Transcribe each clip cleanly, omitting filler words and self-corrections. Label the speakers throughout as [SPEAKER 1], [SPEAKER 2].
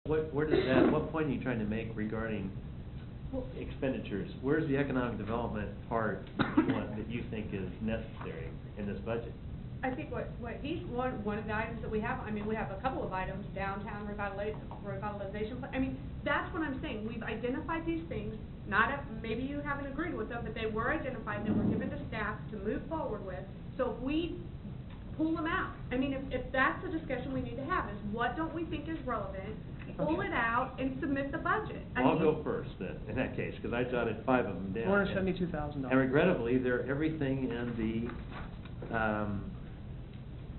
[SPEAKER 1] What point are you trying to make regarding expenditures? Where's the economic development part that you think is necessary in this budget?
[SPEAKER 2] I think what he's, one of the items that we have, I mean, we have a couple of items, downtown revitalization, I mean, that's what I'm saying. We've identified these things, maybe you haven't agreed with them, but they were identified, and were given to staff to move forward with. So if we pull them out, I mean, if that's the discussion we need to have, is what don't we think is relevant, pull it out, and submit the budget.
[SPEAKER 1] Well, I'll go first then, in that case, because I jotted 5 of them down.
[SPEAKER 3] $472,000.
[SPEAKER 1] And regrettably, they're everything in the,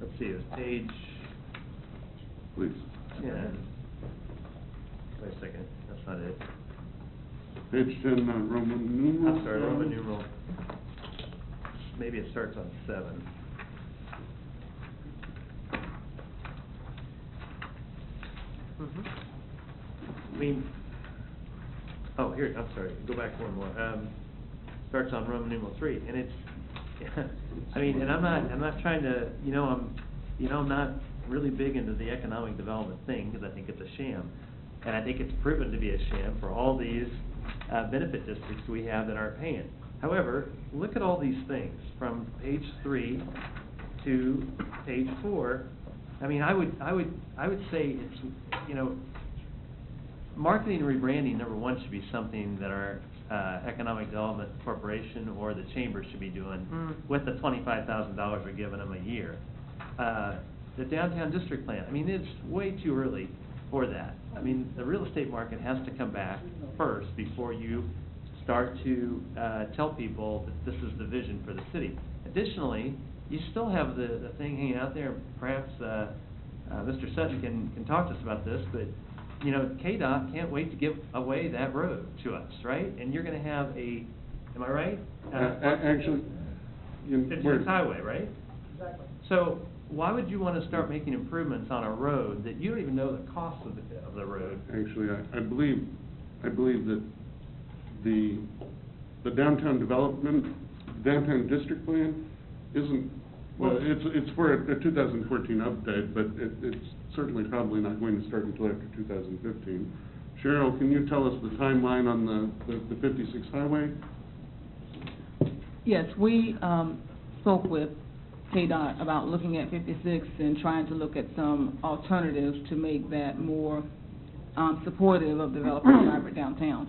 [SPEAKER 1] let's see, it was page...
[SPEAKER 4] Please.
[SPEAKER 1] 10. Wait a second, that's not it.
[SPEAKER 4] Page 10, Roman numeral.
[SPEAKER 1] I'm sorry, Roman numeral. Maybe it starts on 7. I mean, oh, here, I'm sorry, go back one more. Starts on Roman numeral 3, and it's, I mean, and I'm not trying to, I'm not really big into the economic development thing, because I think it's a sham. And I think it's proven to be a sham for all these benefit districts we have that aren't paying. However, look at all these things, from page 3 to page 4. I mean, I would say it's, marketing and rebranding, number one, should be something that our Economic Development Corporation or the Chamber should be doing with the $25,000 we're giving them a year. The downtown district plan, I mean, it's way too early for that. I mean, the real estate market has to come back first before you start to tell people that this is the vision for the city. Additionally, you still have the thing hanging out there. Perhaps Mr. Sutton can talk to us about this, but KDOT can't wait to give away that road to us, right? And you're going to have am I right?
[SPEAKER 4] Actually,
[SPEAKER 1] it's highway, right? Exactly. So why would you want to start making improvements on a road that you don't even know the cost of the road?
[SPEAKER 4] Actually, I believe that the downtown downtown district plan isn't, well, it's for a 2014 update, but it's certainly probably not going to start until after 2015. Cheryl, can you tell us the timeline on the 56 highway?
[SPEAKER 3] Yes, we spoke with KDOT about looking at 56 and trying to look at some alternatives to make that more supportive of developing a vibrant downtown.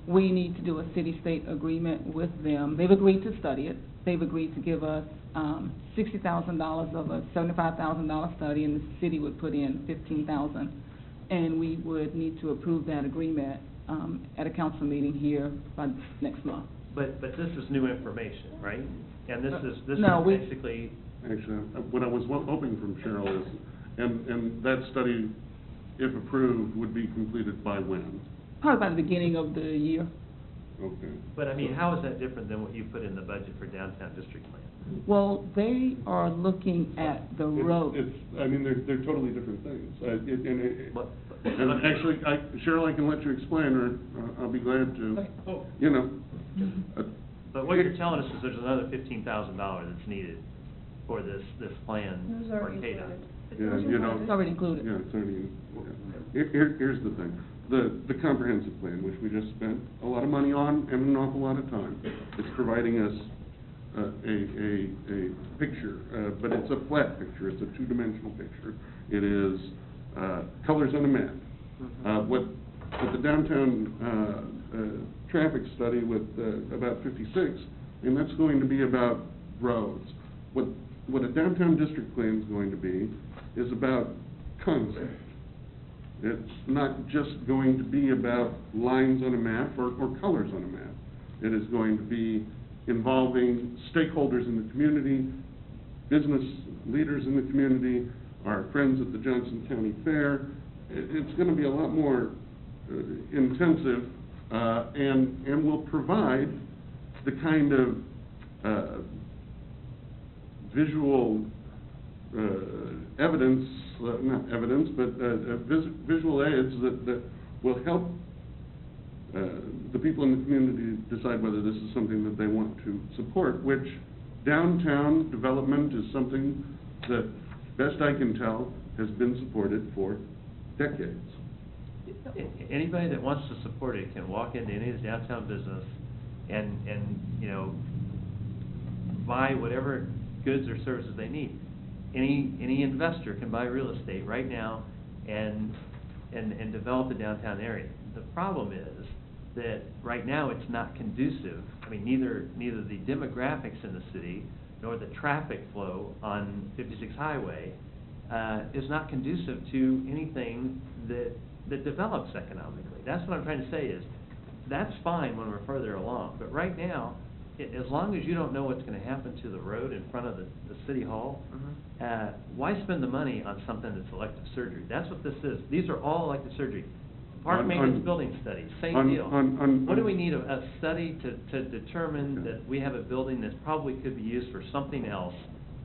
[SPEAKER 3] We need to do a city-state agreement with them. They've agreed to study it. They've agreed to give us $60,000 of a $75,000 study, and the city would put in $15,000, and we would need to approve that agreement at a council meeting here by next month.
[SPEAKER 1] But this is new information, right? And this is basically.
[SPEAKER 4] Actually, what I was hoping from Cheryl is, and that study, if approved, would be completed by when?
[SPEAKER 3] Probably by the beginning of the year.
[SPEAKER 4] Okay.
[SPEAKER 1] But I mean, how is that different than what you put in the budget for downtown district plan?
[SPEAKER 3] Well, they are looking at the road.
[SPEAKER 4] I mean, they're totally different things. And actually, Cheryl, I can let you explain, or I'll be glad to.
[SPEAKER 3] Okay.
[SPEAKER 1] But what you're telling us is there's another $15,000 that's needed for this plan for KDOT.
[SPEAKER 4] Yeah,
[SPEAKER 3] It's already included.
[SPEAKER 4] Yeah, it's already. Yeah. Here's the thing. The comprehensive plan, which we just spent a lot of money on and an awful lot of time, it's providing us a picture, but it's a flat picture. It's a two-dimensional picture. It is colors on a map. What the downtown traffic study with about 56, and that's going to be about roads. What a downtown district plan is going to be is about concept. It's not just going to be about lines on a map or colors on a map. It is going to be involving stakeholders in the community, business leaders in the community, our friends at the Johnson County Fair. It's going to be a lot more intensive and will provide the kind of visual evidence, not evidence, but visual aids that will help the people in the community decide whether this is something that they want to support, which downtown development is something that, best I can tell, has been supported for decades.
[SPEAKER 1] anybody that wants to support it can walk into any of the downtown business and, you know, buy whatever goods or services they need. Any investor can buy real estate right now and develop the downtown area. The problem is that right now it's not conducive. I mean, neither the demographics in the city nor the traffic flow on 56 Highway is not conducive to anything that develops economically. That's what I'm trying to say is, that's fine when we're further along, but right now, as long as you don't know what's gonna happen to the road in front of the city hall, why spend the money on something that's elective surgery? That's what this is. These are all elective surgery. Park maintenance building studies, same deal. What do we need, a study to determine that we have a building that probably could be used for something else?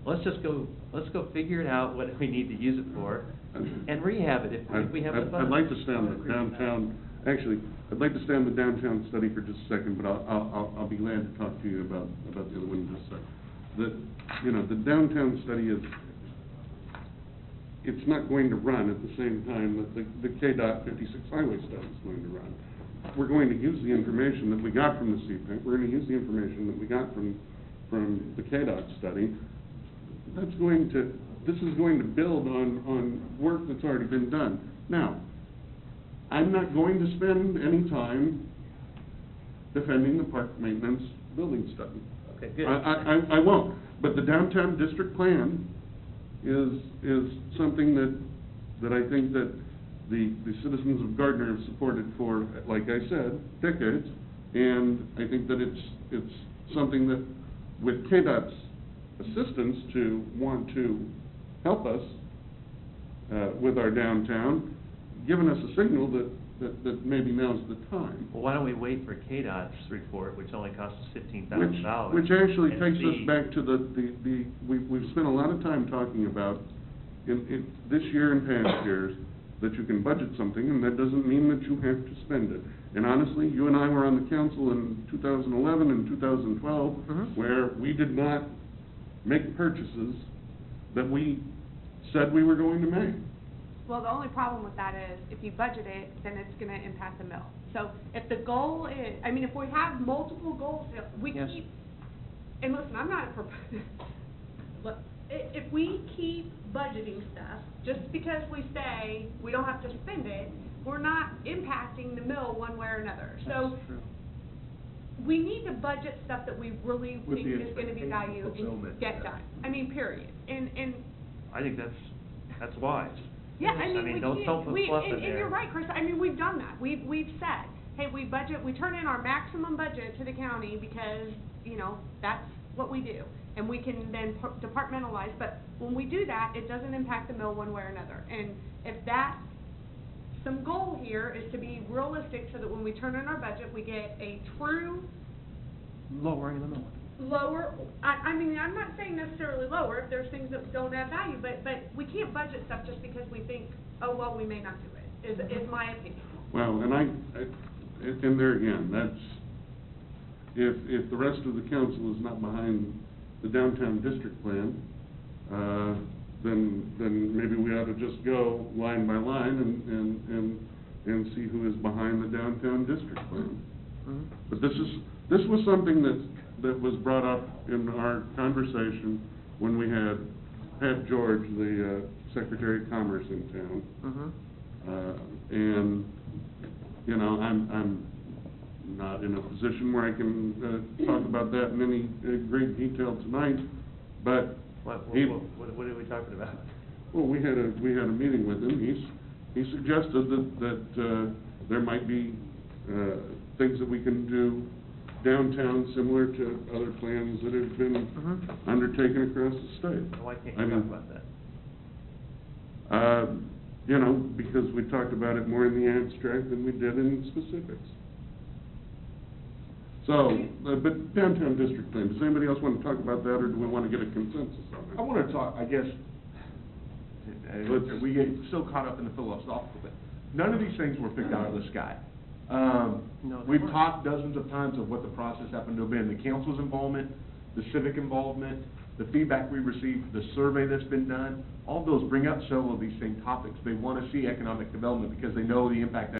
[SPEAKER 1] Let's go figure it out, what we need to use it for, and rehab it if we have the funds.
[SPEAKER 4] I'd like to stay on the downtown, actually, I'd like to stay on the downtown study for just a second, but I'll be glad to talk to you about the other one in just a second. You know, the downtown study is, it's not going to run at the same time that the KDOT 56 Highway study is going to run. We're going to use the information that we got from the CPIC, we're going to use the information that we got from the KDOT study. This is going to build on work that's already been done. Now, I'm not going to spend any time defending the park maintenance building study.
[SPEAKER 1] Okay, good.
[SPEAKER 4] I won't, but the downtown district plan is something that I think that the citizens of Gardner have supported for, like I said, decades, and I think that it's something that, with KDOT's assistance to want to help us with our downtown, given us a signal that maybe now's the time.
[SPEAKER 1] Well, why don't we wait for KDOT's report, which only costs us $15,000?
[SPEAKER 4] Which actually
[SPEAKER 1] and
[SPEAKER 4] takes
[SPEAKER 1] see-
[SPEAKER 4] us back to we've spent a lot of time talking about, in this year and past years, that you can budget something, and that doesn't mean that you have to spend it. And honestly, you and I were on the council in 2011 and 2012, where we did not make purchases that we said we were going to make.
[SPEAKER 2] Well, the only problem with that is, if you budget it, then it's gonna impact the mill. So if the goal is, I mean, if we have multiple goals, we
[SPEAKER 1] Yes.
[SPEAKER 2] keep, and listen, I'm not for, look, if we keep budgeting stuff, just because we say we don't have to spend it, we're not impacting the mill one way or another. So
[SPEAKER 1] That's true.
[SPEAKER 2] we need to budget stuff that we really
[SPEAKER 5] With
[SPEAKER 2] think
[SPEAKER 5] the
[SPEAKER 2] is gonna be
[SPEAKER 5] expectation of
[SPEAKER 2] value and
[SPEAKER 5] fulfillment,
[SPEAKER 2] get
[SPEAKER 5] yeah.
[SPEAKER 2] done. I mean, period. And
[SPEAKER 1] I think that's wise.
[SPEAKER 2] yeah, I mean, we
[SPEAKER 1] don't
[SPEAKER 2] can't,
[SPEAKER 1] put
[SPEAKER 2] we,
[SPEAKER 1] fluff in
[SPEAKER 2] and
[SPEAKER 1] there.
[SPEAKER 2] you're right, Chris, I mean, we've done that, we've said, hey, we turn in our maximum budget to the county because, you know, that's what we do. And we can then departmentalize, but when we do that, it doesn't impact the mill one way or another. And if that, some goal here is to be realistic so that when we turn in our budget, we get a true
[SPEAKER 1] Lowering the mill.
[SPEAKER 2] lower, I mean, I'm not saying necessarily lower, if there's things that don't add value, but we can't budget stuff just because we think, oh, well, we may not do it, is my opinion.
[SPEAKER 4] Well, and and there again, that's, if the rest of the council is not behind the downtown district plan, then maybe we ought to just go line by line and see who is behind the downtown district plan. But this was something that was brought up in our conversation when we had George, the Secretary of Commerce, in town. And, you know, I'm not in a position where I can talk about that in any great detail tonight, but
[SPEAKER 1] What are we talking about?
[SPEAKER 4] well, we had a meeting with him. He suggested that there might be things that we can do downtown similar to other plans that have been undertaken across the state.
[SPEAKER 1] Why can't
[SPEAKER 4] I
[SPEAKER 1] you
[SPEAKER 4] mean,
[SPEAKER 1] talk about that?
[SPEAKER 4] You know, because we talked about it more in the abstract than we did in specifics. So, but downtown district plan, does anybody else want to talk about that, or do we want to get a consensus on it?
[SPEAKER 5] I want to talk, I guess, we get so caught up in the philosophical bit. None of these things were picked out of the sky.
[SPEAKER 1] No, they
[SPEAKER 5] We've
[SPEAKER 1] weren't.
[SPEAKER 5] talked dozens of times of what the process happened to have been, the council's involvement, the civic involvement, the feedback we received, the survey that's been done. All those bring up several of these same topics. They want to see economic development because they know the impact that